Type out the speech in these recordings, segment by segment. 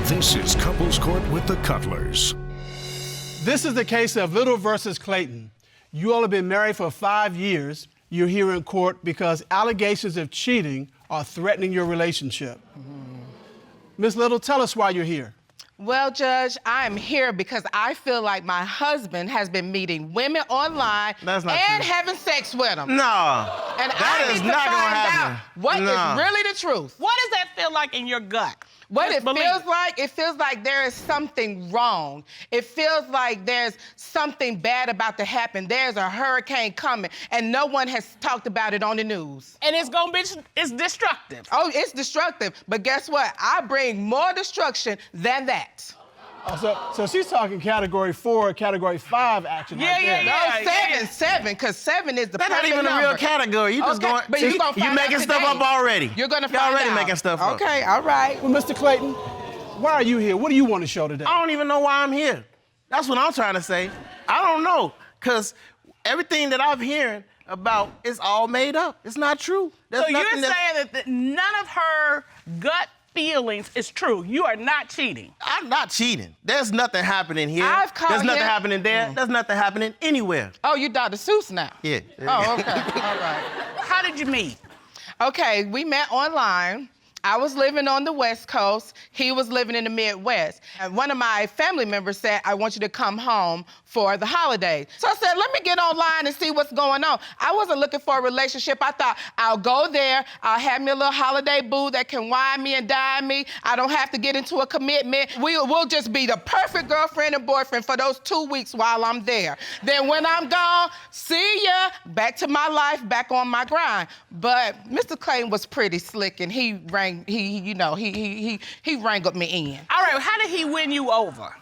This is Couples Court with the Cutlers. This is the case of Little versus Clayton. You all have been married for 5 years. You're here in court because allegations of cheating are threatening your relationship. Miss Little, tell us why you're here. Well, Judge, I'm here because I feel like my husband has been meeting women online and having sex with them. No, And that I is need not to gonna find happen. out what is really the truth. What does that feel like in your gut? What Just it believe feels like there is something wrong. It feels like there's something bad about to happen. There's a hurricane coming, and no one has talked about it on the news. And it's gonna be, it's destructive. Oh, it's destructive, but guess what? I bring more destruction than that. So she's talking category 4, category 5 action. right there. No, seven, because 7 is the That's not perfect even a number. real category. You just Okay, going. but See, you're gonna you find making out stuff today. up already. You're gonna You're find already out. making stuff up. Okay, all right. Well, Mr. Clayton, why are you here? What do you want to show today? I don't even know why I'm here. That's what I'm trying to say. I don't know, because everything that I'm hearing about is all made up. It's not true. There's So you're nothing saying that none of her gut feelings is true. You are not cheating. I'm not cheating. There's nothing happening here. I've called There's nothing him. happening there. There's nothing happening anywhere. Oh, you Dr. Seuss now? Yeah. Oh, okay, all right. How did you meet? Okay, we met online. I was living on the West Coast. He was living in the Midwest. And one of my family members said, I want you to come home for the holidays. So I said, let me get online and see what's going on. I wasn't looking for a relationship. I thought, I'll go there. I'll have me a little holiday boo that can wine me and dine me. I don't have to get into a commitment. We'll just be the perfect girlfriend and boyfriend for those 2 weeks while I'm there. Then when I'm gone, see ya, back to my life, back on my grind. But Mr. Clayton was pretty slick, and he wrangled me in. All right, how did he win you over?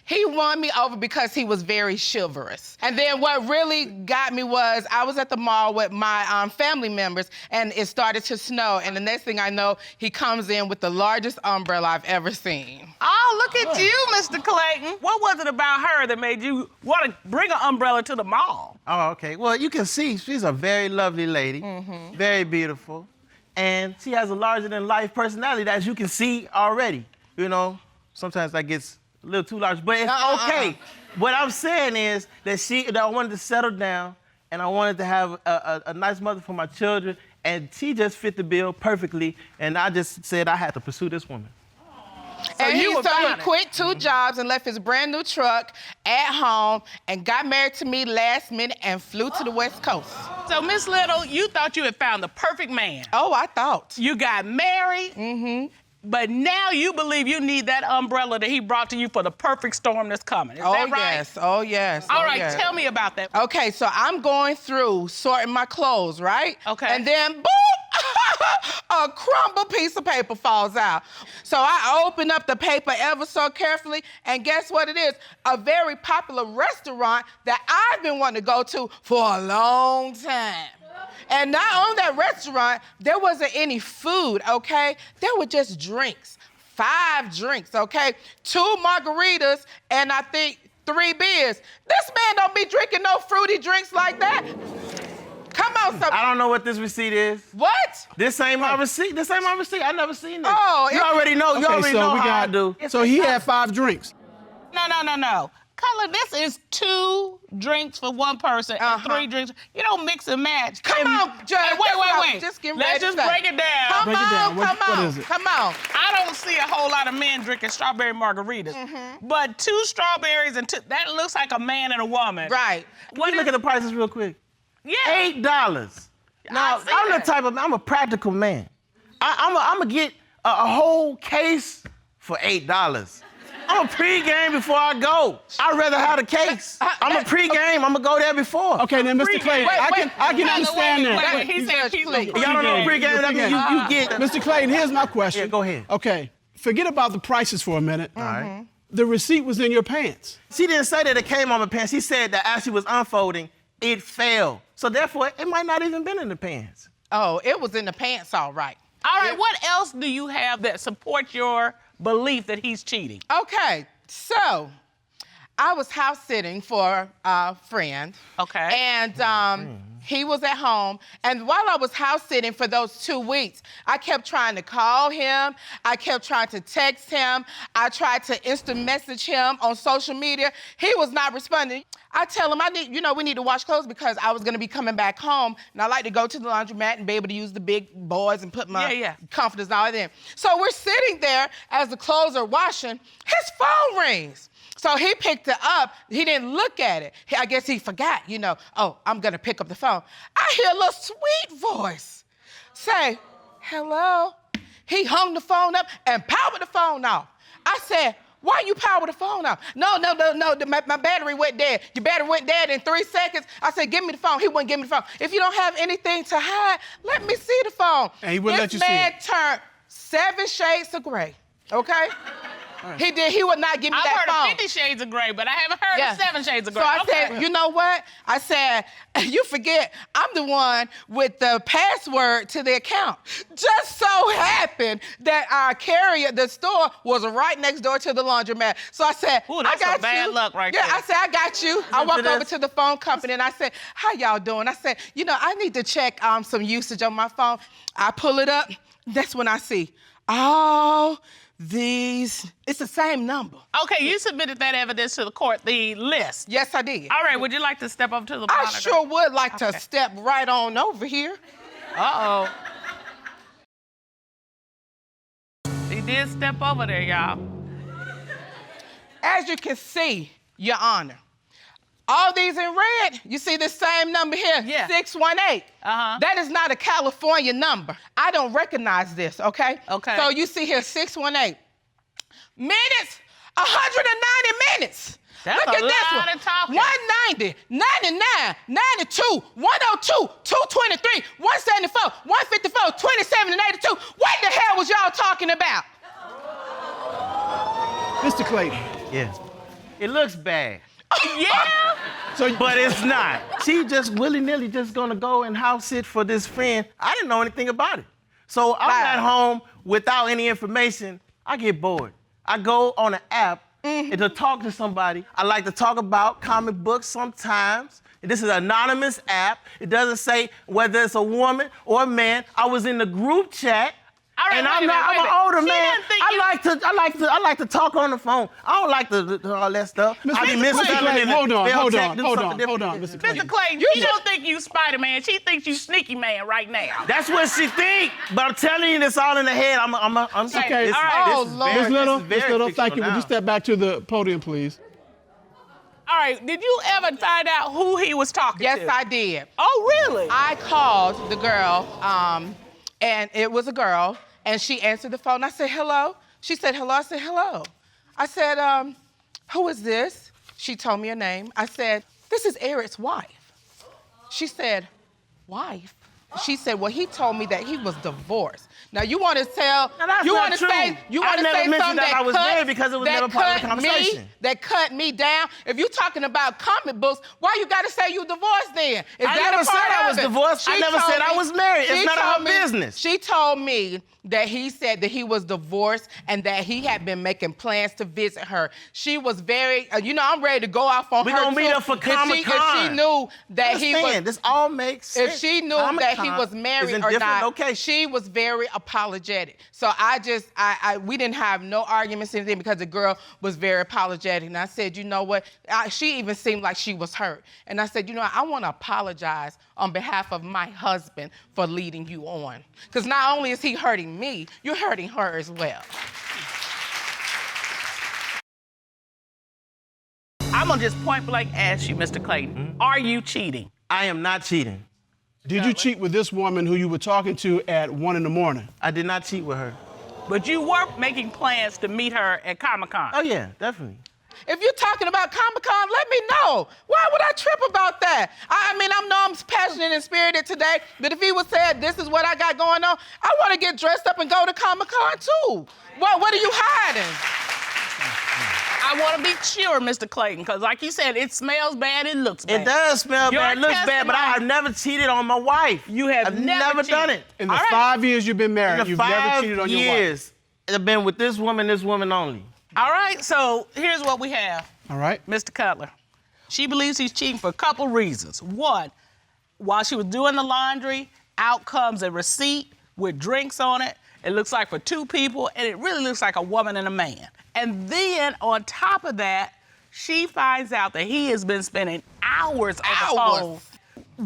He won me over because he was very chivalrous. And then what really got me was I was at the mall with my family members, and it started to snow. And the next thing I know, he comes in with the largest umbrella I've ever seen. Oh, look at you, Mr. Clayton. What was it about her that made you want to bring an umbrella to the mall? Oh, okay. Well, you can see she's a very lovely lady, very beautiful, and she has a larger-than-life personality, as you can see already. You know, sometimes that gets a little too large, but it's okay. What I'm saying is that I wanted to settle down, and I wanted to have a nice mother for my children, and she just fit the bill perfectly, and I just said I had to pursue this woman. So he it. quit 2 jobs and left his brand new truck at home and got married to me last minute and flew to the West Coast. So, Miss Little, you thought you had found the perfect man. Oh, I thought. You got married, but now you believe you need that umbrella that he brought to you for the perfect storm that's coming. Is that right? Yes, oh, yes. All oh, right, yes. tell me about that. Okay, so I'm going through sorting my clothes, right? Okay. And then, boom, a crumbled piece of paper falls out. So I open up the paper ever so carefully, and guess what it is? A very popular restaurant that I've been wanting to go to for a long time. And not on that restaurant, there wasn't any food, okay? There were just drinks, 5 drinks, okay? 2 margaritas, and I think 3 beers. This man don't be drinking no fruity drinks like that. Come on, I don't know what this receipt is. What? This ain't my receipt. This ain't my receipt. I never seen this. Oh, you already know. You already know how I do. So he had 5 drinks. No. Color, this is 2 drinks for one person and 3 drinks. You don't mix and match. Come on, Judge. Hey, wait. Just get Let's ready just break it down. Come Break it down. on, What is it? come on. I don't see a whole lot of men drinking strawberry margaritas. But 2 strawberries and 2, that looks like a man and a woman. Right. Let me look at the prices real quick. Yeah. $8. Now, I'm a practical man. I'm gonna get a whole case for $8. I'm a pregame before I go. I'd rather have the case. I'm a pregame. I'm gonna go there before. Okay, then, Mr. Clayton, I can understand that. Wait, he said please. Y'all don't know pregame. That means you get. Mr. Clayton, here's my question. Yeah, go ahead. Okay, forget about the prices for a minute. All right. The receipt was in your pants. She didn't say that it came on my pants. She said that as she was unfolding, it fell. So therefore, it might not even been in the pants. Oh, it was in the pants, all right. All right, what else do you have that supports your belief that he's cheating? Okay, so I was house sitting for a friend. Okay. And He was at home, and while I was house sitting for those 2 weeks, I kept trying to call him. I kept trying to text him. I tried to instant message him on social media. He was not responding. I tell him, we need to wash clothes because I was gonna be coming back home, and I like to go to the laundromat and be able to use the big boards and put my comforters all in. So we're sitting there as the clothes are washing. His phone rings. So he picked it up. He didn't look at it. I guess he forgot, oh, I'm gonna pick up the phone. I hear a little sweet voice say, hello. He hung the phone up and powered the phone off. I said, why you power the phone off? No, my battery went dead. Your battery went dead in 3 seconds. I said, give me the phone. He wouldn't give me the phone. If you don't have anything to hide, let me see the phone. And he wouldn't let you see it. This man turned 7 shades of gray, okay? Right. He would not give me that phone. I've heard of 50 Shades of Gray, but I haven't heard of 7 Shades of Gray. So I said, you know what? I said, you forget, I'm the one with the password to the account. Just so happened that our carrier, the store, was right next door to the laundromat. So I said, ooh, that's I got some bad luck right there. Yeah, I said, I got you. I walked over to the phone company and I said, how y'all doing? I said, I need to check some usage on my phone. I pull it up. That's when I see, it's the same number. Okay, you submitted that evidence to the court, the list. Yes, I did. All right, would you like to step up to the monitor? I sure would like to step right on over here. Uh-oh. He did step over there, y'all. As you can see, Your Honor, all these in red, you see the same number here, 618. That is not a California number. I don't recognize this, okay? Okay. So you see here, 618. Minutes, 190 minutes. That's Look at a this lot one. of talking. 190, 99, 92, 102, 223, 174, 154, 27, and 82. What the hell was y'all talking about? Mr. Clayton. Yeah. It looks bad. Yeah? But it's not. She just willy-nilly just gonna go and house sit for this friend. I didn't know anything about it. So I'm at home without any information. I get bored. I go on an app and to talk to somebody. I like to talk about comic books sometimes. This is an anonymous app. It doesn't say whether it's a woman or a man. I was in the group chat. All right, and I'm an older man. I like to talk on the phone. I don't like all that stuff. Mr. Clayton, hold on, Mr. Clayton. Mr. Clayton, she don't think you Spider-Man. She thinks you Sneaky Man right now. That's what she think. But I'm telling you, it's all in the head. I'm okay. All right. Miss Little, thank you. Would you step back to the podium, please? All right, did you ever find out who he was talking to? Yes, I did. Oh, really? I called the girl, and it was a girl, and she answered the phone. I said, hello. She said, hello. I said, hello. I said, who is this? She told me her name. I said, this is Eric's wife. She said, wife? She said, well, he told me that he was divorced. Now you want to tell, you want to say something that I was married because it was never part of the conversation. That cut me down. If you're talking about comic books, why you got to say you divorced then? I never said I was divorced. I never said I was married. It's none of her business. She told me that he said that he was divorced and that he had been making plans to visit her. She was very, I'm ready to go off on her. We're going to meet her for Comic-Con. If she knew that he was... This all makes sense. If she knew that he was married or not, she was very apologetic. So we didn't have no arguments or anything because the girl was very apologetic. And I said, you know what? She even seemed like she was hurt. And I said, I want to apologize on behalf of my husband for leading you on. Because not only is he hurting me, you're hurting her as well. I'm gonna just point blank ask you, Mr. Clayton, are you cheating? I am not cheating. Did you cheat with this woman who you were talking to at 1 a.m? I did not cheat with her. But you were making plans to meet her at Comic-Con. Oh yeah, definitely. If you're talking about Comic-Con, let me know. Why would I trip about that? I mean, I know I'm passionate and spirited today, but if he would say, this is what I got going on, I want to get dressed up and go to Comic-Con too. What are you hiding? I want to be sure, Mr. Clayton, because like you said, it smells bad, it looks bad. It does smell bad, it looks bad, but I have never cheated on my wife. You have I've never done it. In the 5 years you've been married, you've never cheated on your wife. I've been with this woman only. All right, so here's what we have. All right. Mr. Cutler. She believes he's cheating for a couple reasons. One, while she was doing the laundry, out comes a receipt with drinks on it. It looks like for 2 people, and it really looks like a woman and a man. And then on top of that, she finds out that he has been spending hours on the phone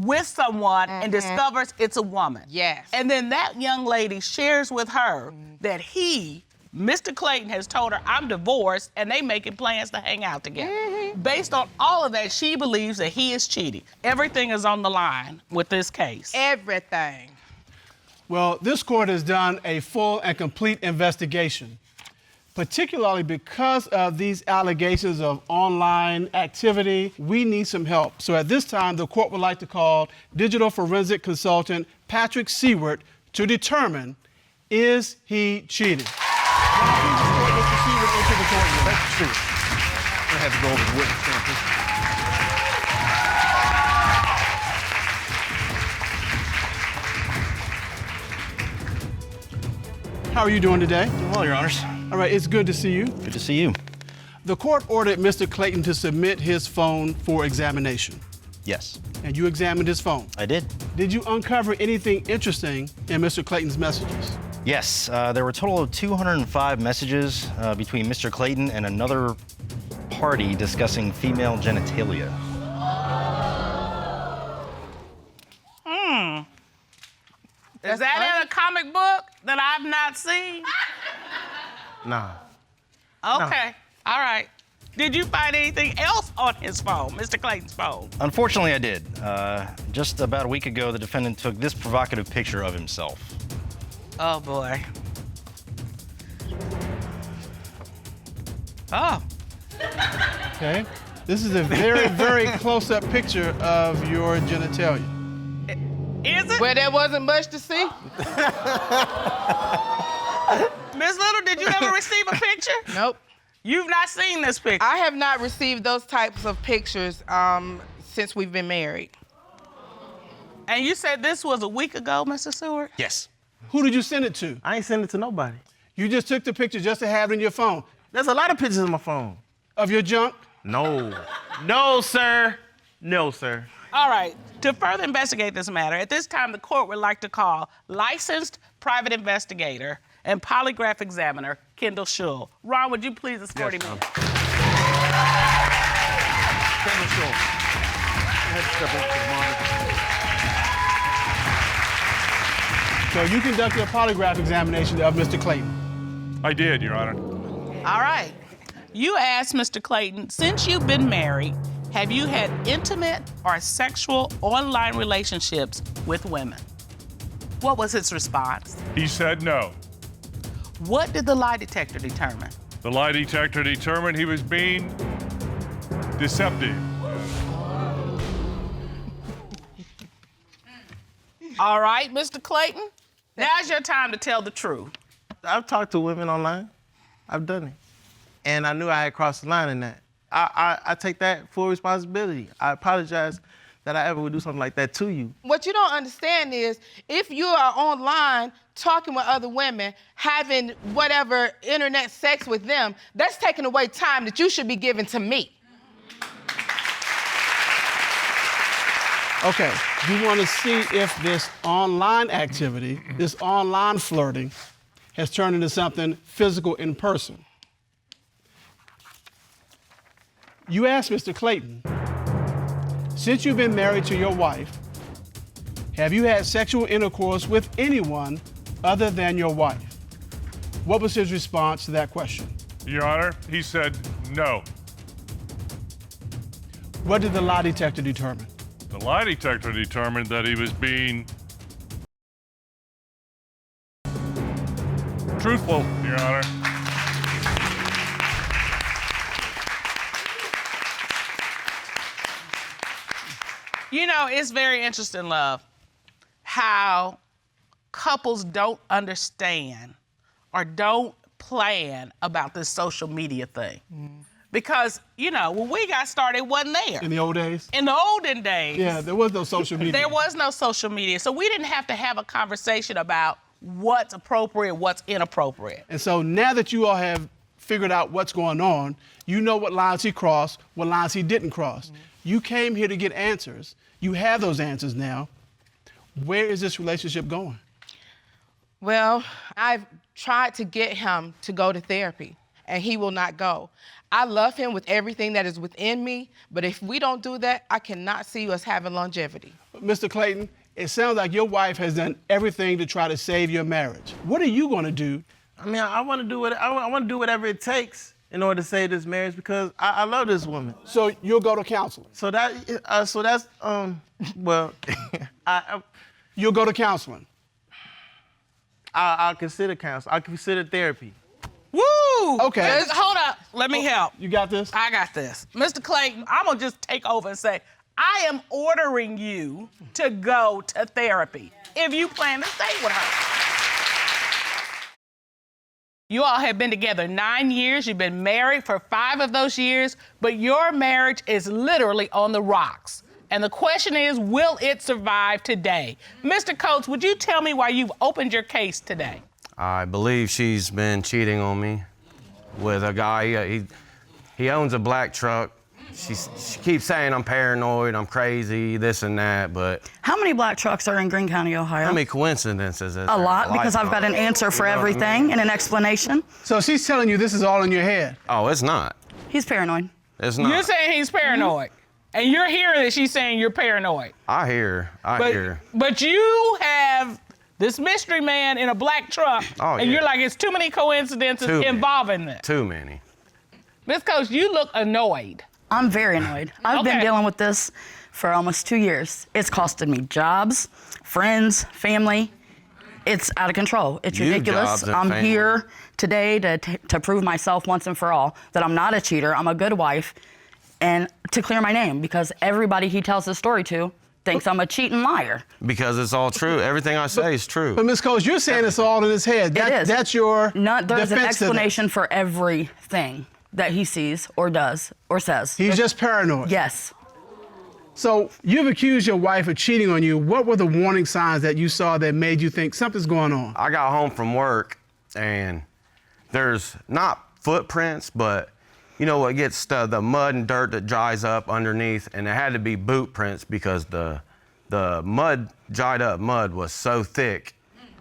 with someone and discovers it's a woman. Yes. And then that young lady shares with her that he, Mr. Clayton, has told her, I'm divorced, and they making plans to hang out together. Based on all of that, she believes that he is cheating. Everything is on the line with this case. Everything. Well, this court has done a full and complete investigation, particularly because of these allegations of online activity. We need some help. So at this time, the court would like to call digital forensic consultant Patrick Seward to determine, is he cheating? I have to go over the witness stand. How are you doing today? Doing well, Your Honors. All right, it's good to see you. Good to see you. The court ordered Mr. Clayton to submit his phone for examination, Yes, and you examined his phone. I did. Did you uncover anything interesting in Mr. Clayton's messages? Yes, there were a total of 205 messages between Mr. Clayton and another party discussing female genitalia. Is that in a comic book that I've not seen? Nah. Okay, all right. Did you find anything else on his phone, Mr. Clayton's phone? Unfortunately, I did. Just about a week ago, the defendant took this provocative picture of himself. Oh, boy. Oh. Okay. This is a very, very close-up picture of your genitalia. Is it? Well, there wasn't much to see. Miss Little, did you ever receive a picture? Nope. You've not seen this picture? I have not received those types of pictures since we've been married. And you said this was a week ago, Mr. Seward? Yes. Who did you send it to? I ain't sending it to nobody. You just took the picture just to have it in your phone. There's a lot of pictures on my phone. Of your junk? No. No, sir. No, sir. All right, to further investigate this matter, at this time, the court would like to call licensed private investigator and polygraph examiner, Kendall Shull. Ron, would you please escort him in? Kendall Shull. So you conducted a polygraph examination of Mr. Clayton. I did, Your Honor. All right. You asked Mr. Clayton, since you've been married, have you had intimate or sexual online relationships with women? What was his response? He said no. What did the lie detector determine? The lie detector determined he was being deceptive. All right, Mr. Clayton, now's your time to tell the truth. I've talked to women online. I've done it. And I knew I had crossed the line in that. I take that full responsibility. I apologize that I ever would do something like that to you. What you don't understand is if you are online talking with other women, having whatever internet sex with them, that's taking away time that you should be giving to me. Okay, you want to see if this online activity, this online flirting, has turned into something physical in person. You asked Mr. Clayton, since you've been married to your wife, have you had sexual intercourse with anyone other than your wife? What was his response to that question? Your Honor, he said no. What did the lie detector determine? The lie detector determined that he was being truthful, Your Honor. You know, it's very interesting, love, how couples don't understand or don't plan about this social media thing. Because, you know, when we got started, it wasn't there. In the old days? In the olden days. Yeah, there was no social media. There was no social media. So we didn't have to have a conversation about what's appropriate, what's inappropriate. And so now that you all have figured out what's going on. You know what lines he crossed, what lines he didn't cross. Mm-hmm. You came here to get answers. You have those answers now. Where is this relationship going? Well, I've tried to get him to go to therapy, and he will not go. I love him with everything that is within me, but if we don't do that, I cannot see us having longevity. Mr. Clayton, it sounds like your wife has done everything to try to save your marriage. What are you going to do? I mean, I want to do whatever it takes in order to save this marriage because I love this woman. So you'll go to counseling? Well, You'll go to counseling? I'll consider counseling. I'll consider therapy. Woo! Okay. Hold up. Let me help. You got this? I got this. Mr. Clayton, I'm going to just take over and say, I am ordering you to go to therapy if you plan to stay with her. You all have been together 9 years. You've been married for 5 of those years, but your marriage is literally on the rocks. And the question is, will it survive today? Mr. Coates, would you tell me why you've opened your case today? I believe she's been cheating on me with a guy. He owns a black truck. She keeps saying I'm paranoid, I'm crazy, this and that, but... How many black trucks are in Greene County, Ohio? How many coincidences is A there? lot, because I've got an answer for everything and an explanation. So she's telling you this is all in your head? Oh, it's not. He's paranoid. It's not. You're saying he's paranoid. And you're hearing that she's saying you're paranoid. I hear. But you have this mystery man in a black truck, and yeah. you're like, it's too many coincidences involving this. Too many. Ms. Coates, you look annoyed. I'm very annoyed. I've been dealing with this for almost 2 years. It's costed me jobs, friends, family. It's out of control. It's ridiculous. I'm here today to prove myself once and for all that I'm not a cheater, I'm a good wife, and to clear my name, because everybody he tells this story to thinks I'm a cheating liar. Because it's all true. Everything I say is true. But Ms. Coates, you're saying it's all in his head. It is. That's your There's an defense to explanation for everything that he sees or does or says. He's just paranoid. Yes. So you've accused your wife of cheating on you. What were the warning signs that you saw that made you think something's going on? I got home from work, and there's not footprints, but you know what gets the mud and dirt that dries up underneath, and it had to be boot prints because the mud, dried up mud was so thick.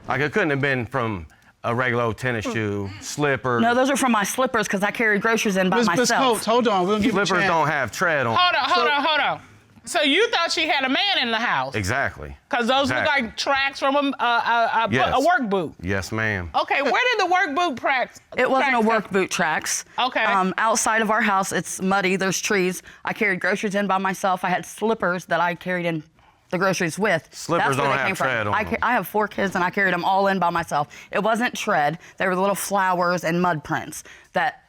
Like it couldn't have been from a regular old tennis shoe, slipper. No, those are from my slippers because I carry groceries in by myself. Ms. Coates, hold on. We'll give you a Slippers chance. don't have tread on. Hold on. So you thought she had a man in the house? Exactly. Because those look like tracks from a work boot. Yes, ma'am. Okay, where did the work boot tracks? It wasn't a work boot tracks. Okay. Outside of our house, it's muddy. There's trees. I carried groceries in by myself. I had slippers that I carried in the groceries with. Slippers don't have tread on them. I have 4 kids, and I carried them all in by myself. It wasn't tread. They were little flowers and mud prints that,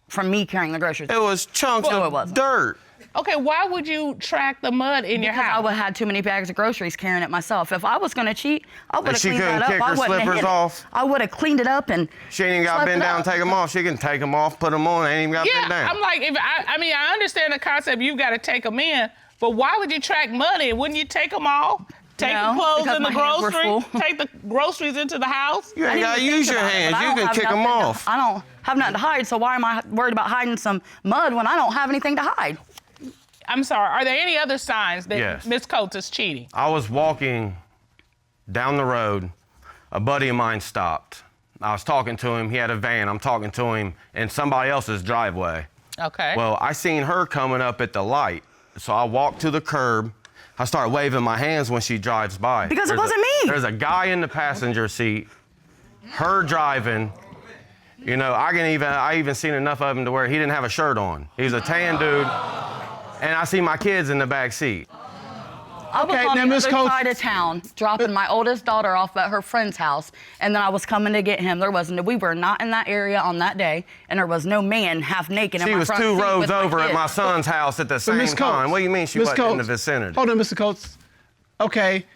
from me carrying the groceries. It was chunks of dirt. Okay, why would you track the mud in your house? Because I would have had too many bags of groceries carrying it myself. If I was going to cheat, I would have she cleaned that couldn't up. kick I her wouldn't have slippers hid it. off? I would have cleaned it up and She ain't even got to bend down and take them off. She can take them off, put them on, ain't even got to bend down. I'm like, I understand the concept, you've got to take them in, but why would you track mud in? Wouldn't you take them all? Take the clothes in the grocery, take the groceries into the house? You ain't got to use your hands. You can kick them off. I don't have nothing to hide, so why am I worried about hiding some mud when I don't have anything to hide? I'm sorry, are there any other signs that Yes. Ms. Coates is cheating? I was walking down the road. A buddy of mine stopped. I was talking to him. He had a van. I'm talking to him in somebody else's driveway. Okay. Well, I seen her coming up at the light. So I walked to the curb. I start waving my hands when she drives by. Because it wasn't me. There's a guy in the passenger seat, her driving. You know, I even seen enough of him to where he didn't have a shirt on. He was a tan dude. And I see my kids in the back seat. I was on the other side of town, dropping my oldest daughter off at her friend's house, and then I was coming to get him. We were not in that area on that day, and there was no man half naked in my front seat. She was 2 rows with over my at kids. my son's house at the same time. What do you mean she wasn't in the vicinity? Hold on, Mr. Coates. Okay,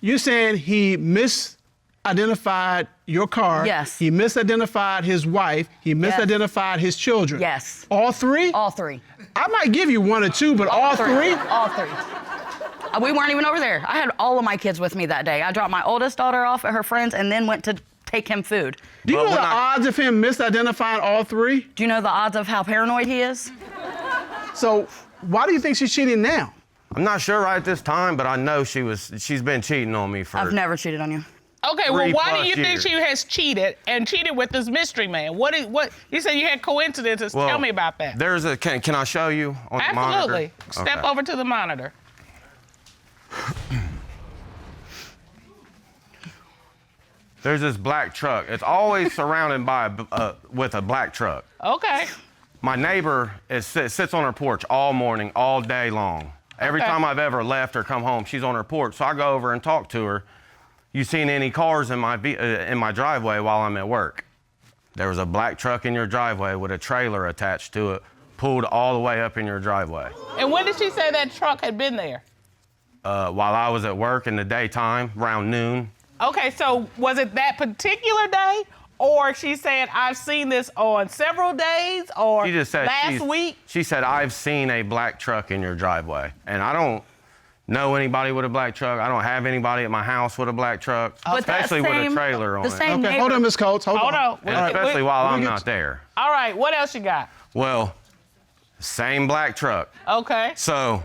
you're saying he misidentified your car. Yes. He misidentified his wife. He misidentified his children. Yes. All 3? All 3. I might give you 1 or 2, but all 3? All 3. We weren't even over there. I had all of my kids with me that day. I dropped my oldest daughter off at her friend's and then went to take him food. Do you But know the when I- odds of him misidentifying all three? Do you know the odds of how paranoid he is? So why do you think she's cheating now? I'm not sure right at this time, but I know she's been cheating on me for. I've never cheated on you. Okay, well, 3+ why do you think years. she has cheated and cheated with this mystery man? What you said you had coincidences. Well, Tell me about that. There's a. Can I show you on the monitor? Absolutely. Step Okay. over to the monitor. There's this black truck. It's always surrounded by with a black truck. Okay. My neighbor sits on her porch all morning, all day long. Every Okay. time I've ever left or come home, she's on her porch. So I go over and talk to her. You seen any cars in my driveway while I'm at work? There was a black truck in your driveway with a trailer attached to it, pulled all the way up in your driveway. And when did she say that truck had been there? While I was at work in the daytime, around noon. Okay, so was it that particular day? Or she said, I've seen this on several days, or She just said last week? She said, I've seen a black truck in your driveway. And I don't know anybody with a black truck. I don't have anybody at my house with a black truck, But that especially with a same- trailer on the it. same Okay, neighbor- hold on, Miss Coates. Hold on. And especially while I'm get not there. All right, what else you got? Well, same black truck. Okay. So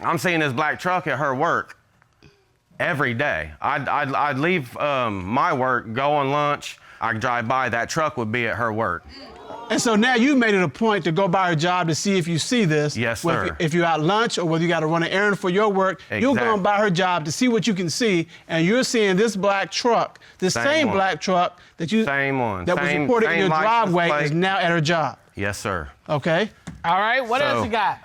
I'm seeing this black truck at her work every day. I'd leave my work, go on lunch. I'd drive by, that truck would be at her work. And so now you made it a point to go by her job to see if you see this. Yes, Whether- sir. If you're at lunch or whether you got to run an errand for your work, you're Exactly. going by her job to see what you can see, and you're seeing this black truck, this same one. black truck that you Same one. that was Same- reported in same your license driveway plate. is now at her job. Yes, sir. Okay. All right, what So- else you got?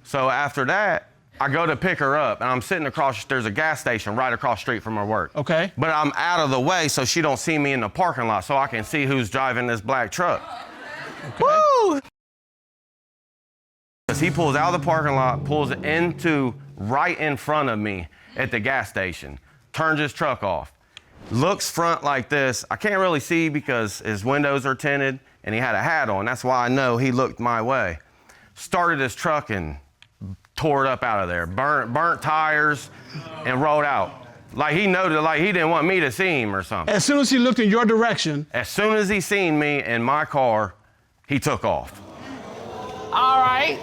So after that, I go to pick her up, and I'm sitting across, there's a gas station right across the street from her work. Okay. But I'm out of the way so she don't see me in the parking lot so I can see who's driving this black truck. Woo! Because he pulls out of the parking lot, pulls into right in front of me at the gas station, turns his truck off, looks front like this. I can't really see because his windows are tinted and he had a hat on. That's why I know he looked my way. Started his truck and tore it up out of there, burnt tires and rolled out. Like he noted, like he didn't want me to see him or something. As soon as he looked in your direction, As soon as he seen me in my car, he took off. All right.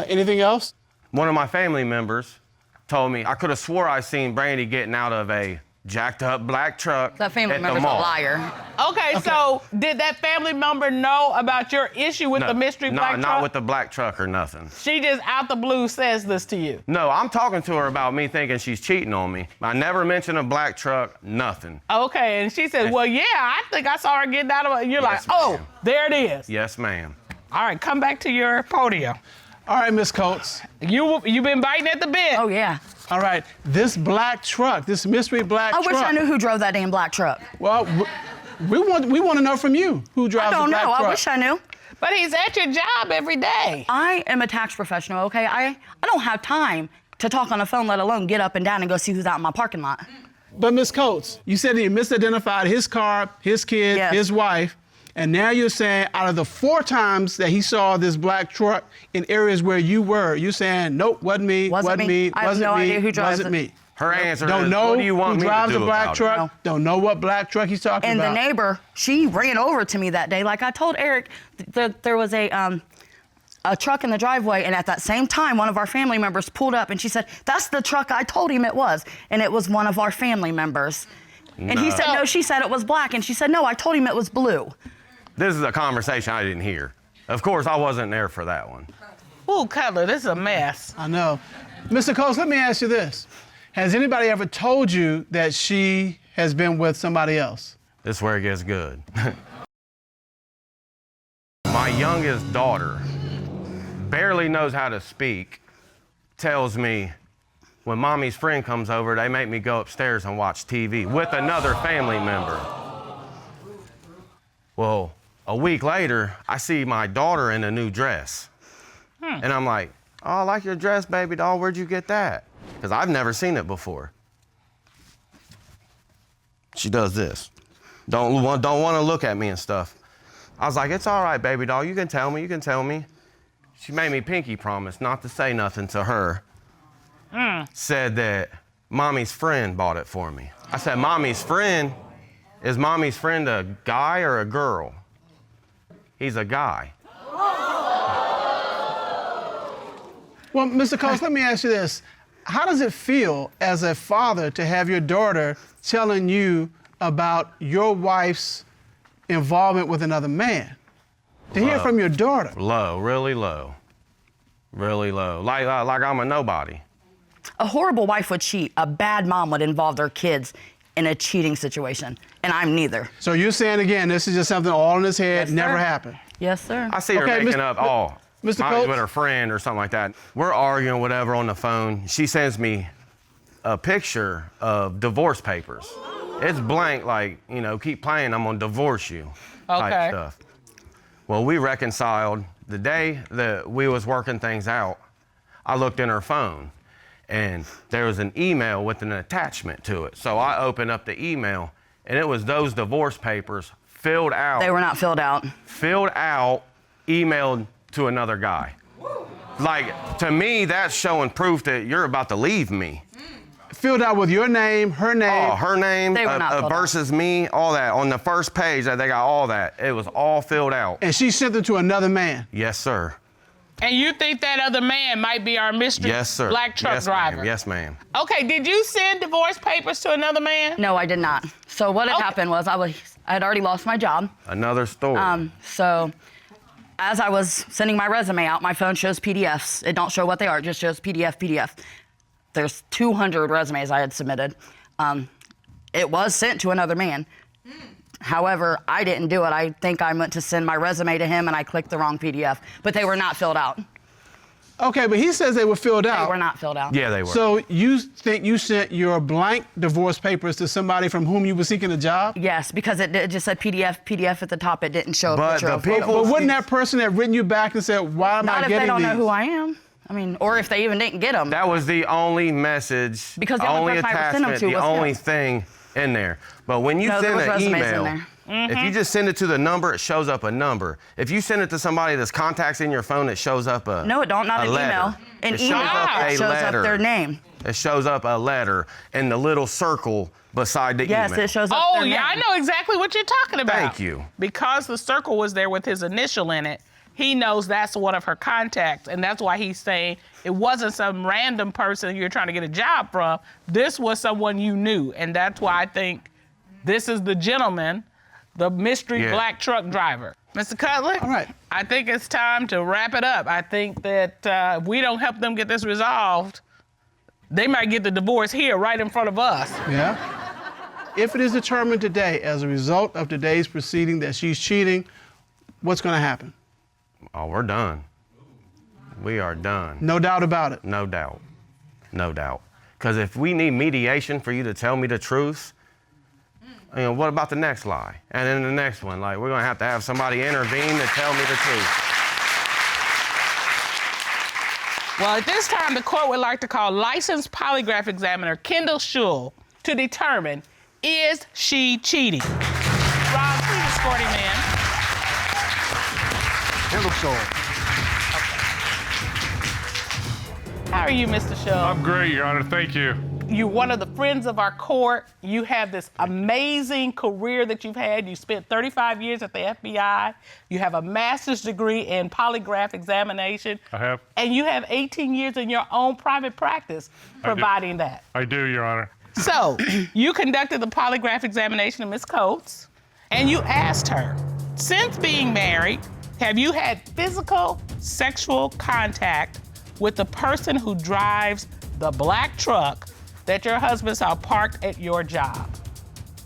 anything else? One of my family members told me I could have swore I seen Brandy getting out of a jacked up black truck That family at the member's a mall. liar. Okay, so did that family member know about your issue with the mystery black truck? Not with the black truck or nothing. She just out the blue says this to you. No, I'm talking to her about me thinking she's cheating on me. I never mentioned a black truck, nothing. Okay, and she said, well, yeah, I think I saw her getting out of it. You're Yes, like, oh, ma'am. there it is. Yes, ma'am. All right, come back to your podium. All right, Miss Coates. You been biting at the bit. Oh, yeah. All right, this black truck, this mystery black I truck. wish I knew who drove that damn black truck. Well, we want to know from you who I drives don't the black know. truck. I wish I knew. But he's at your job every day. I am a tax professional, okay? I don't have time to talk on the phone, let alone get up and down and go see who's out in my parking lot. But Miss Coates, you said he misidentified his car, his kid, Yes. his wife, and now you're saying out of the 4 times that he saw this black truck in areas where you were, you're saying, nope, wasn't me, Wasn't me. I have wasn't no me, idea who drives wasn't it. me. Her answer Don't is, know what do you want who me drives to do the black about truck, it? don't know what black truck he's talking And about. the neighbor, she ran over to me that day. Like I told Eric, there was a truck in the driveway, and at that same time, one of our family members pulled up, and she said, that's the truck I told him it was. And it was one of our family members. And he said, no, she said it was black. And she said, no, I told him it was blue. This is a conversation I didn't hear. Of course, I wasn't there for that one. Ooh, Cutler, this is a mess. I know. Mr. Coates, let me ask you this. Has anybody ever told you that she has been with somebody else? This is where it gets good. My youngest daughter barely knows how to speak, tells me when mommy's friend comes over, they make me go upstairs and watch TV with another family member. Well, a week later, I see my daughter in a new dress. And I'm like, oh, I like your dress, baby doll. Where'd you get that? Because I've never seen it before. She does this. Don't want to look at me and stuff. I was like, it's all right, baby doll. You can tell me. You can tell me. She made me pinky promise not to say nothing to her. Said that mommy's friend bought it for me. I said, mommy's friend? Is mommy's friend a guy or a girl? He's a guy. Well, Mr. Coates, let me ask you this. How does it feel as a father to have your daughter telling you about your wife's involvement with another man? To hear from your daughter. Low, really low. Really low. Like I'm a nobody. A horrible wife would cheat. A bad mom would involve their kids in a cheating situation, and I'm neither. So you're saying, again, this is just something all in his head, Yes, never sir. happened? Yes, sir. I see her making up, Mr. mommy's Coates? with her friend or something like that. We're arguing, whatever, on the phone. She sends me a picture of divorce papers. It's blank, like, you know, keep playing, I'm gonna divorce you type stuff. Well, we reconciled. The day that we was working things out, I looked in her phone and there was an email with an attachment to it. So I opened up the email and it was those divorce papers filled out. They were not filled out. Filled out, emailed to another guy. Like, to me, that's showing proof that you're about to leave me. Filled out with your name, her name. Oh, her name They were not filled versus me, all that. On the first page, they got all that. It was all filled out. And she sent them to another man. Yes, sir. And you think that other man might be our mystery Yes, sir. black truck Yes, driver? ma'am. Yes, ma'am. Okay, did you send divorce papers to another man? No, I did not. So what had happened was I had already lost my job. Another story. So as I was sending my resume out, my phone shows PDFs. It don't show what they are, it just shows PDF. There's 200 resumes I had submitted. It was sent to another man. However, I didn't do it. I think I went to send my resume to him and I clicked the wrong PDF, but they were not filled out. Okay, but he says they were filled out. They were not filled out. Yeah, they were. So you think you sent your blank divorce papers to somebody from whom you were seeking a job? Yes, because it just said PDF at the top. It didn't show a But picture the of people- But wouldn't that person have written you back and said, why am I Not if getting they don't these? know who I am. I mean, or if they even didn't get them. That was the only message, Because the only person I would send them attachment, to the was only him. thing in there. But when you No, there send was an resumes in email, there. if you just send it to the number, it shows up a number. If you send it to somebody that's contacts in your phone, it shows up a No, it don't. Not a an letter. email. An It email shows up a shows letter. up their name. It shows up a letter in the little circle beside the Yes, email. it shows up Oh, their yeah, I name. know exactly what you're talking about. Thank you. Because the circle was there with his initial in it, he knows that's one of her contacts, and that's why he's saying it wasn't some random person you're trying to get a job from. This was someone you knew, and that's why I think this is the gentleman, the mystery black truck driver. Mr. Cutler? All right. I think it's time to wrap it up. I think that if we don't help them get this resolved, they might get the divorce here right in front of us. Yeah. If it is determined today, as a result of today's proceeding, that she's cheating, what's going to happen? Oh, we're done. We are done. No doubt about it. No doubt. No doubt. Because if we need mediation for you to tell me the truth, you know, what about the next lie? And then the next one, like, we're going to have somebody intervene to tell me the truth. Well, at this time, the court would like to call licensed polygraph examiner Kendall Schull to determine, is she cheating? Rob, please escort him in. Kendall Schull. How are you, Mr. Schull? I'm great, Your Honor. Thank you. You're one of the friends of our court. You have this amazing career that you've had. You spent 35 years at the FBI. You have a master's degree in polygraph examination. I have. And you have 18 years in your own private practice providing that. I do, Your Honor. So, you conducted the polygraph examination of Ms. Coates, and you asked her, since being married, have you had physical, sexual contact with the person who drives the black truck that your husband saw parked at your job?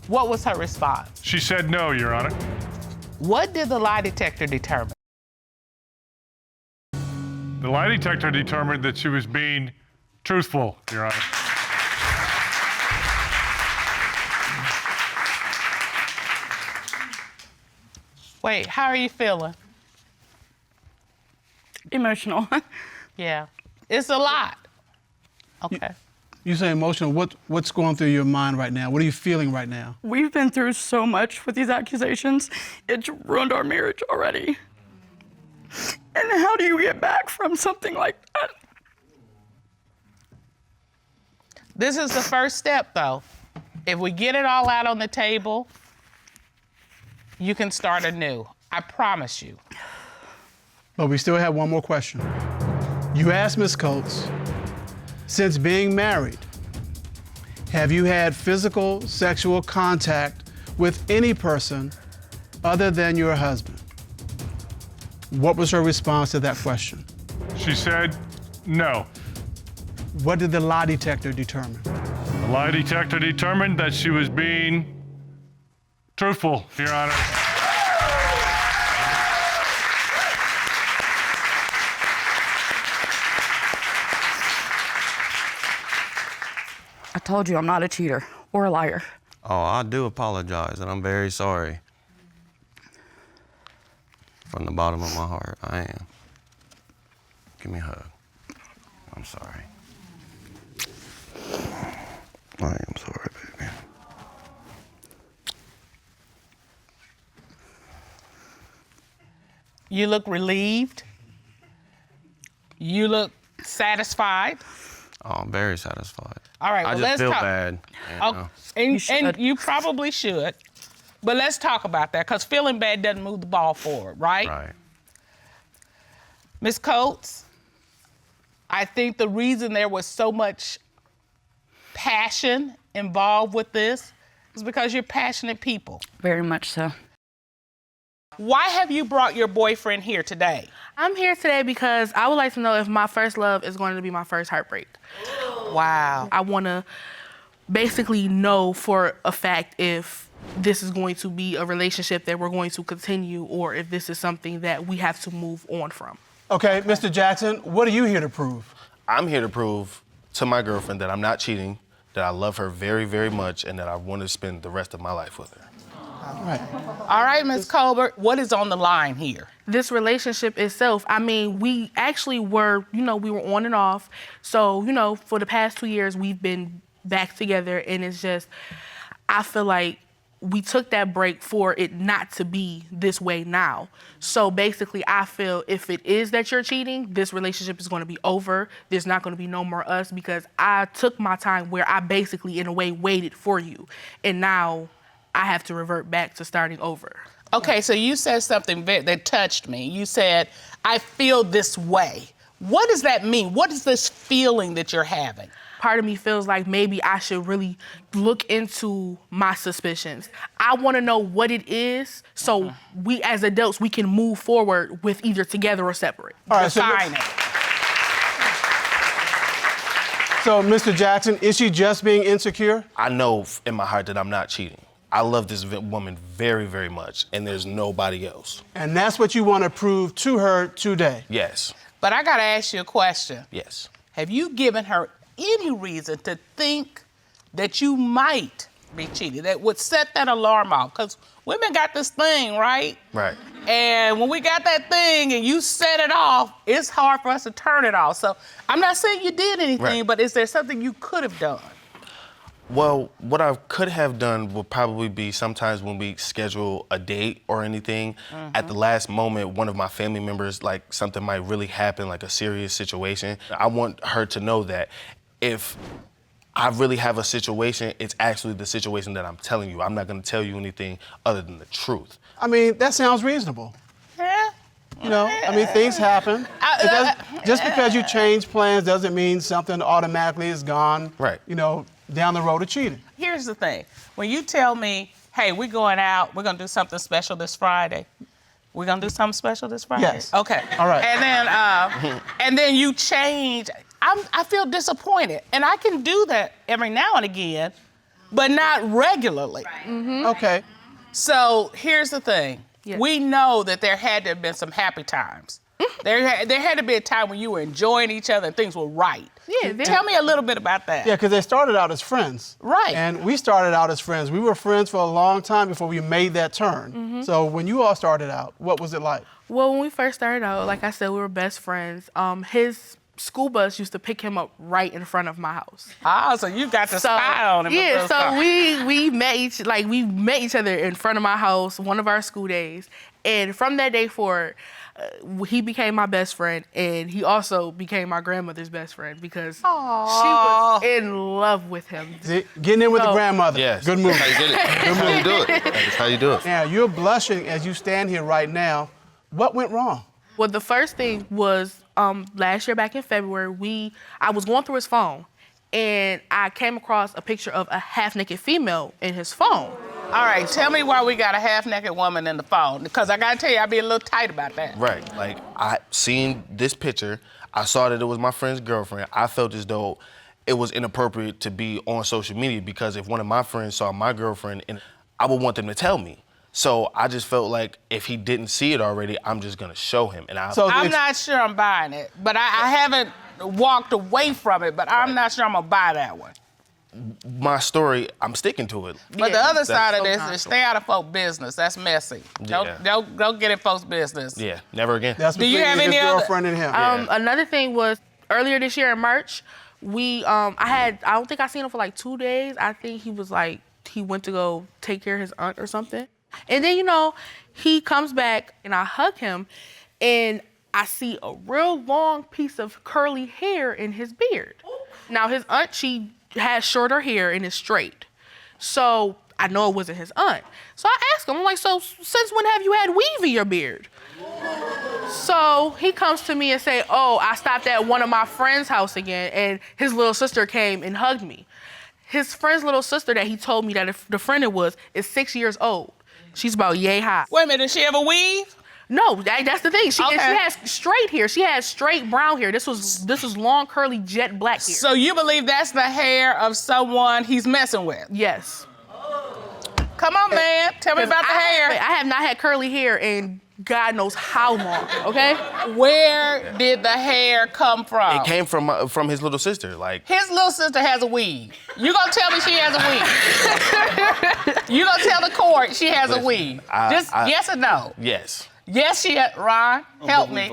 What was her response? She said no, Your Honor. What did the lie detector determine? The lie detector determined that she was being truthful, Your Honor. Wait, how are you feeling? Emotional. Yeah, it's a lot. Okay. You say emotional. What's going through your mind right now? What are you feeling right now? We've been through so much with these accusations. It's ruined our marriage already. And how do you get back from something like that? This is the first step, though. If we get it all out on the table, You can start anew. I promise you. But we still have one more question. You asked Ms. Coates, since being married, have you had physical sexual contact with any person other than your husband? What was her response to that question? She said no. What did the lie detector determine? The lie detector determined that she was being truthful, Your Honor. I told you I'm not a cheater or a liar. Oh, I do apologize, and I'm very sorry. From the bottom of my heart, I am. Give me a hug. I'm sorry. I am sorry, baby. You look relieved. You look satisfied. Oh, I'm very satisfied. All right, I well, just let's feel talk. bad. Oh, and you probably should. But let's talk about that, because feeling bad doesn't move the ball forward, right? Right. Ms. Coates, I think the reason there was so much passion involved with this is because you're passionate people. Very much so. Why have you brought your boyfriend here today? I'm here today because I would like to know if my first love is going to be my first heartbreak. Wow. I want to basically know for a fact if this is going to be a relationship that we're going to continue or if this is something that we have to move on from. Okay, Mr. Jackson, what are you here to prove? I'm here to prove to my girlfriend that I'm not cheating, that I love her very, very much, and that I want to spend the rest of my life with her. All right, Ms. Colbert, what is on the line here? This relationship itself, I mean, we actually were, we were on and off. So, for the past 2 years, we've been back together, and it's just, I feel like we took that break for it not to be this way now. So basically, I feel if it is that you're cheating, this relationship is going to be over. There's not going to be no more us because I took my time where I basically, in a way, waited for you. And now I have to revert back to starting over. Okay, so you said something that touched me. You said, I feel this way. What does that mean? What is this feeling that you're having? Part of me feels like maybe I should really look into my suspicions. I want to know what it is so we as adults, we can move forward with either together or separate. All right, Define it. So, Mr. Jackson, is she just being insecure? I know in my heart that I'm not cheating. I love this woman very, very much, and there's nobody else. And that's what you want to prove to her today? Yes. But I got to ask you a question. Yes. Have you given her any reason to think that you might be cheating, that would set that alarm off? Because women got this thing, right? Right. And when we got that thing and you set it off, it's hard for us to turn it off. So I'm not saying you did anything, Right. but is there something you could have done? Well, what I could have done would probably be sometimes when we schedule a date or anything, at the last moment, one of my family members, like something might really happen, like a serious situation. I want her to know that if I really have a situation, it's actually the situation that I'm telling you. I'm not gonna tell you anything other than the truth. I mean, that sounds reasonable. Yeah. Things happen. Just because you change plans doesn't mean something automatically is gone, Right. Down the road of cheating. Here's the thing. When you tell me, hey, we're going out, we're gonna do something special this Friday. We're gonna do something special this Friday? Yes. Okay. All right. And then you change. I feel disappointed. And I can do that every now and again, but not regularly. Okay. So here's the thing. Yeah. We know that there had to have been some happy times. There had to be a time when you were enjoying each other and things were right. Yeah, Tell me a little bit about that. Yeah, because they started out as friends. Right. And we started out as friends. We were friends for a long time before we made that turn. So when you all started out, what was it like? Well, when we first started out, like I said, we were best friends. His school bus used to pick him up right in front of my house. Ah, so you got to spy on him. Yeah, so we met each other in front of my house one of our school days. And from that day forward, he became my best friend, and he also became my grandmother's best friend because she was in love with him. Getting in with the grandmother. Yes. Good move. That's how you get it. That's how you do it. That's how you do it. Now, you're blushing as you stand here right now. What went wrong? Well, the first thing was last year back in February, I was going through his phone, and I came across a picture of a half-naked female in his phone. All right, tell me why we got a half-naked woman in the phone, because I gotta tell you, I'd be a little tight about that. Right, like I seen this picture, I saw that it was my friend's girlfriend. I felt as though it was inappropriate to be on social media because if one of my friends saw my girlfriend, I would want them to tell me. So I just felt like if he didn't see it already, I'm just gonna show him. And I'm not sure I'm buying it, but I haven't walked away from it, but I'm not sure I'm gonna buy that one. My story, I'm sticking to it. But the other side of this is stay out of folks' business. That's messy. Yeah. Don't get in folks' business. Yeah, never again. That's Do you between have his any other- girlfriend and him. Another thing was earlier this year in March, I don't think I seen him for like 2 days. I think he was like, he went to go take care of his aunt or something. And then, he comes back and I hug him and I see a real long piece of curly hair in his beard. Now his aunt, she has shorter hair and is straight. So I know it wasn't his aunt. So I asked him, I'm like, so since when have you had weave in your beard? So he comes to me and say, oh, I stopped at one of my friend's house again and his little sister came and hugged me. His friend's little sister that he told me that the friend it was is 6 years old. She's about yay high. Wait a minute, does she have a weave? No, that's the thing. She has straight hair. She has straight brown hair. This was long, curly, jet black hair. So you believe that's the hair of someone he's messing with? Yes. Come on, man. Tell me about the hair. I have not had curly hair in God knows how long, okay? Where did the hair come from? It came from his little sister, like. His little sister has a weave. You gonna tell me she has a weave? You gonna tell the court she has a weave? Yes or no? Yes. Yes, she has. Ron, help me.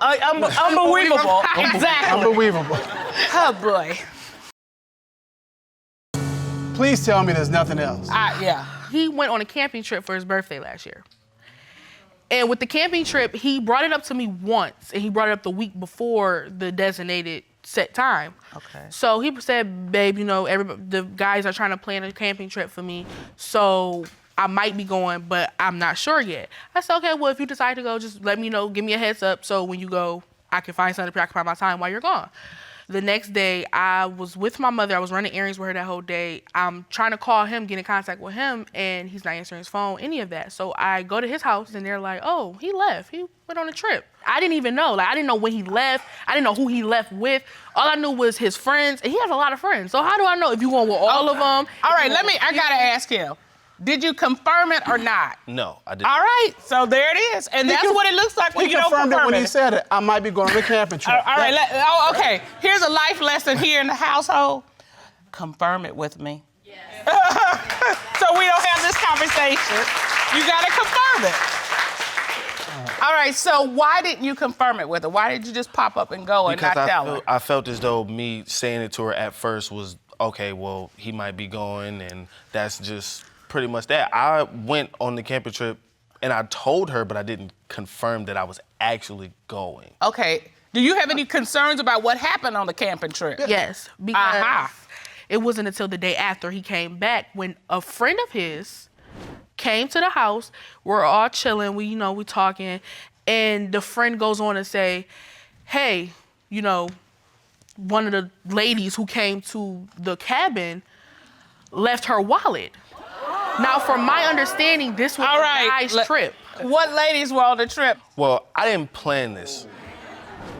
Unbelievable. Exactly. Unbelievable. Oh, boy. Please tell me there's nothing else. Yeah. He went on a camping trip for his birthday last year. And with the camping trip, he brought it up to me once, and he brought it up the week before the designated set time. Okay. So he said, babe, the guys are trying to plan a camping trip for me, so I might be going, but I'm not sure yet. I said, okay, well, if you decide to go, just let me know, give me a heads up, so when you go, I can find something to preoccupy my time while you're gone. The next day, I was with my mother. I was running errands with her that whole day. I'm trying to call him, get in contact with him, and he's not answering his phone, any of that. So I go to his house, and they're like, oh, he left. He went on a trip. I didn't even know. I didn't know when he left. I didn't know who he left with. All I knew was his friends, and he has a lot of friends. So how do I know if you going with all of them? All right, I gotta ask him. Did you confirm it or not? No, I didn't. All right, so there it is. And that's what it looks like when you don't confirm it. He confirmed it when he said it. I might be going on a camping trip. All right, okay. Here's a life lesson here in the household. Confirm it with me. Yes. So we don't have this conversation. You gotta confirm it. All right, so why didn't you confirm it with her? Why did you just pop up and go and not tell her? I felt as though me saying it to her at first was, okay, well, he might be going, and that's just pretty much that. I went on the camping trip and I told her, but I didn't confirm that I was actually going. Okay. Do you have any concerns about what happened on the camping trip? Yes, because it wasn't until the day after he came back when a friend of his came to the house. We're all chilling, we talking, and the friend goes on to say, hey, one of the ladies who came to the cabin left her wallet. Now, from my understanding, this was a guy's trip. What ladies were on the trip? Well, I didn't plan this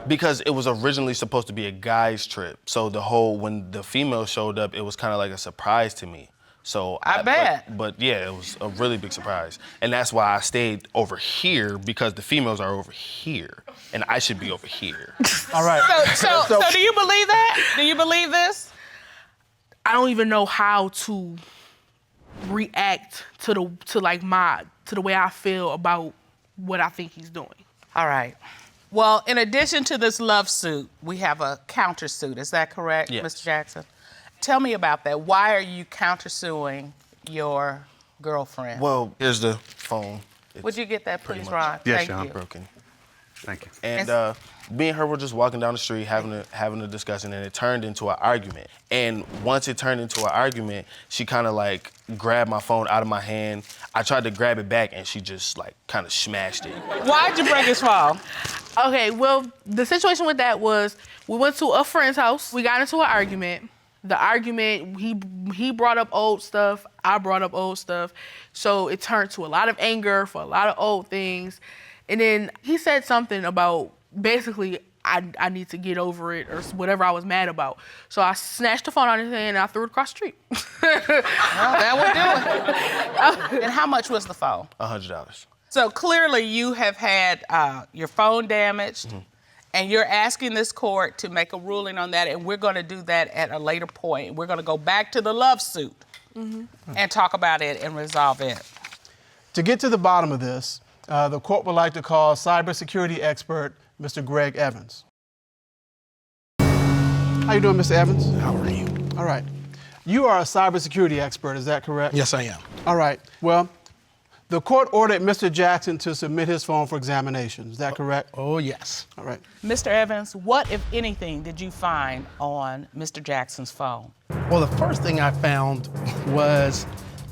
because it was originally supposed to be a guy's trip. So when the female showed up, it was kind of like a surprise to me. So I bet. But yeah, it was a really big surprise. And that's why I stayed over here, because the females are over here and I should be over here. All right. So do you believe that? Do you believe this? I don't even know how to react to the way I feel about what I think he's doing. All right. Well, in addition to this love suit, we have a countersuit. Is that correct, Yes. Mr. Jackson? Tell me about that. Why are you countersuing your girlfriend? Well, here's the phone. Would you get that, pretty please, much Ron? Yes, Thank Sean. you. broken. Thank you. And me and her were just walking down the street having a discussion, and it turned into an argument. And once it turned into an argument, she kind of like grabbed my phone out of my hand. I tried to grab it back, and she just like kind of smashed it. Why'd you break his phone? Okay, well, the situation with that was we went to a friend's house. We got into an argument. The argument, he brought up old stuff. I brought up old stuff. So it turned to a lot of anger for a lot of old things. And then he said something about basically I need to get over it or whatever I was mad about. So I snatched the phone out of his hand and I threw it across the street. Well, that would do it. And how much was the phone? $100. So clearly you have had your phone damaged, and you're asking this court to make a ruling on that, and we're going to do that at a later point. We're going to go back to the love suit and talk about it and resolve it. To get to the bottom of this, the court would like to call cybersecurity expert Mr. Greg Evans. How you doing, Mr. Evans? How are you? All right. You are a cybersecurity expert, is that correct? Yes, I am. All right. Well, the court ordered Mr. Jackson to submit his phone for examination. Is that correct? Oh, yes. All right. Mr. Evans, what, if anything, did you find on Mr. Jackson's phone? Well, the first thing I found was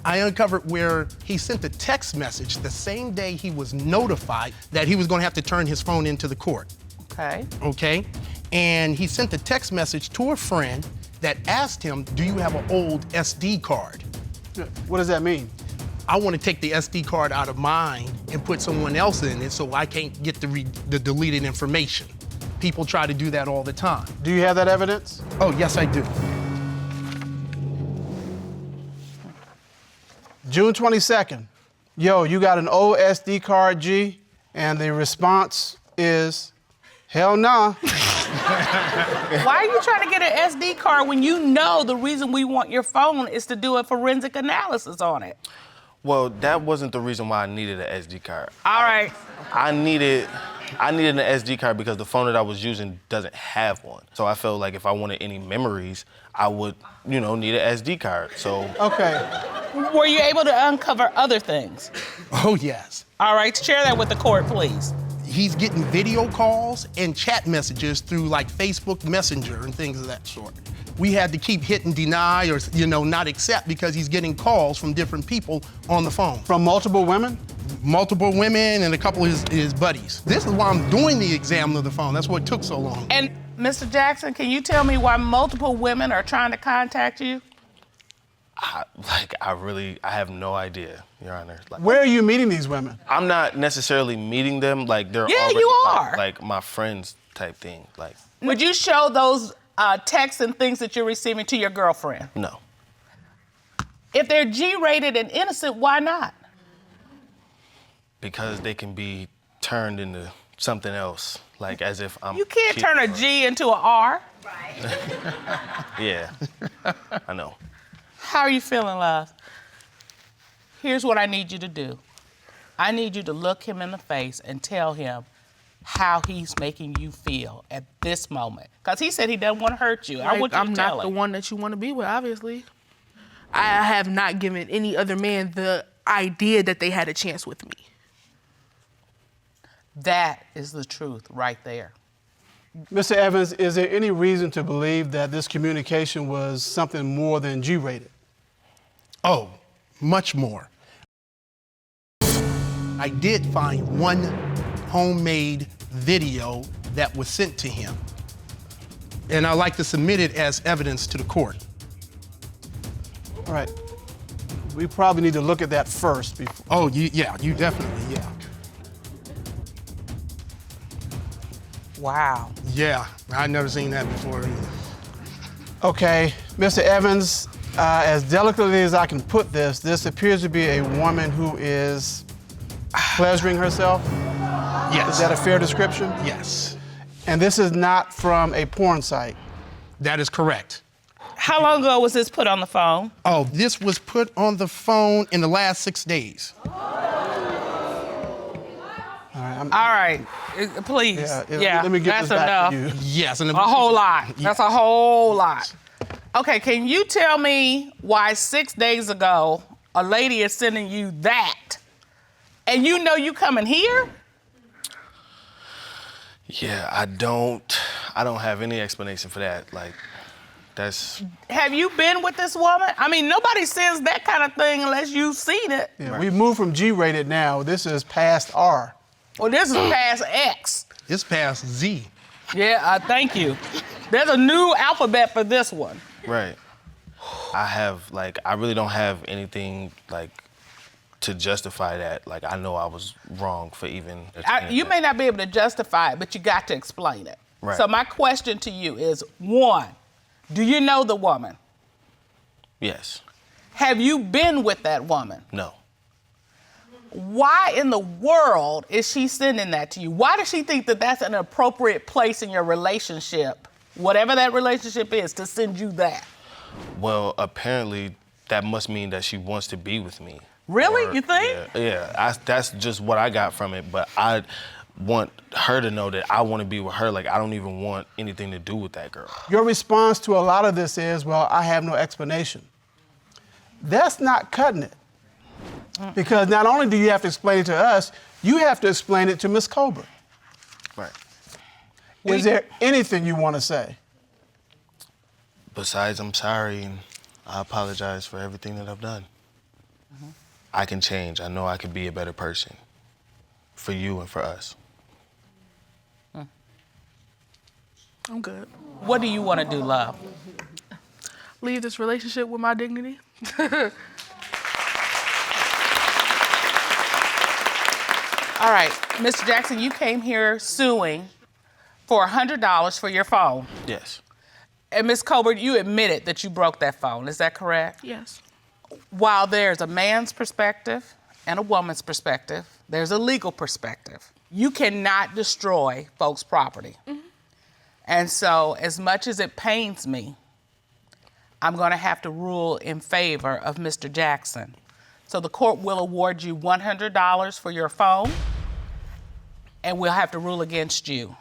I uncovered where he sent a text message the same day he was notified that he was going to have to turn his phone into the court. Okay. Okay? And he sent a text message to a friend that asked him, do you have an old SD card? What does that mean? I want to take the SD card out of mine and put someone else in it so I can't get the deleted information. People try to do that all the time. Do you have that evidence? Oh, yes, I do. June 22nd. Yo, you got an old SD card, G? And the response is, hell nah. Why are you trying to get an SD card when you know the reason we want your phone is to do a forensic analysis on it? Well, that wasn't the reason why I needed an SD card. All right. I needed an SD card because the phone that I was using doesn't have one. So I felt like if I wanted any memories, I would, need an SD card. So. Okay. Were you able to uncover other things? Oh, yes. All right, share that with the court, please. He's getting video calls and chat messages through like Facebook Messenger and things of that sort. We had to keep hitting deny or, not accept because he's getting calls from different people on the phone. From multiple women? Multiple women and a couple of his buddies. This is why I'm doing the exam of the phone. That's what took so long. And Mr. Jackson, can you tell me why multiple women are trying to contact you? I have no idea, Your Honor. Where are you meeting these women? I'm not necessarily meeting them. They're Yeah, already you are. my friends type thing. Would you show those texts and things that you're receiving to your girlfriend? No. If they're G-rated and innocent, why not? Because they can be turned into something else, as if I'm. You can't turn a G into an R. Right. Yeah, I know. How are you feeling, love? Here's what I need you to do. I need you to look him in the face and tell him how he's making you feel at this moment. Because he said he doesn't want to hurt you. I want you to tell him. I'm not the one that you want to be with, obviously. I have not given any other man the idea that they had a chance with me. That is the truth right there. Mr. Evans, is there any reason to believe that this communication was something more than G-rated? Oh, much more. I did find one homemade video that was sent to him, and I'd like to submit it as evidence to the court. All right. We probably need to look at that first before. Oh, you definitely, yeah. Wow. Yeah, I've never seen that before either. Okay, Mr. Evans, as delicately as I can put this appears to be a woman who is pleasuring herself. Yes. Is that a fair description? Yes. And this is not from a porn site? That is correct. How long ago was this put on the phone? Oh, this was put on the phone in the last 6 days. All right, please. Let me get that's this back enough. to you. Yes. And A whole lot. Yes. That's a whole lot. Okay, can you tell me why 6 days ago a lady is sending you that And you know you coming here? Yeah, I don't have any explanation for that. Like, that's... Have you been with this woman? I mean, nobody says that kind of thing unless you've seen it. Yeah, we moved from G-rated now. This is past R. Well, this is past X. It's past Z. Yeah, thank you. There's a new alphabet for this one. Right. I really don't have anything, like, to justify that. Like, I know I was wrong for even... You may not be able to justify it, but you got to explain it. Right. So my question to you is, one, do you know the woman? Yes. Have you been with that woman? No. Why in the world is she sending that to you? Why does she think that that's an appropriate place in your relationship, whatever that relationship is, to send you that? Well, apparently that must mean that she wants to be with me. Really? You think? Yeah. That's just what I got from it. But I want her to know that I want to be with her. Like, I don't even want anything to do with that girl. Your response to a lot of this is, well, I have no explanation. That's not cutting it. Because not only do you have to explain it to us, you have to explain it to Ms. Colbert. Right. Is there anything you want to say? Besides, I'm sorry and I apologize for everything that I've done. I can change. I know I can be a better person for you and for us. I'm good. What do you want to do, love? Leave this relationship with my dignity. All right, Mr. Jackson, you came here suing for $100 for your phone. Yes. And Ms. Colbert, you admitted that you broke that phone, is that correct? Yes. While there's a man's perspective and a woman's perspective, there's a legal perspective. You cannot destroy folks' property. And so, as much as it pains me, I'm gonna have to rule in favor of Mr. Jackson. So the court will award you $100 for your phone, and we'll have to rule against you.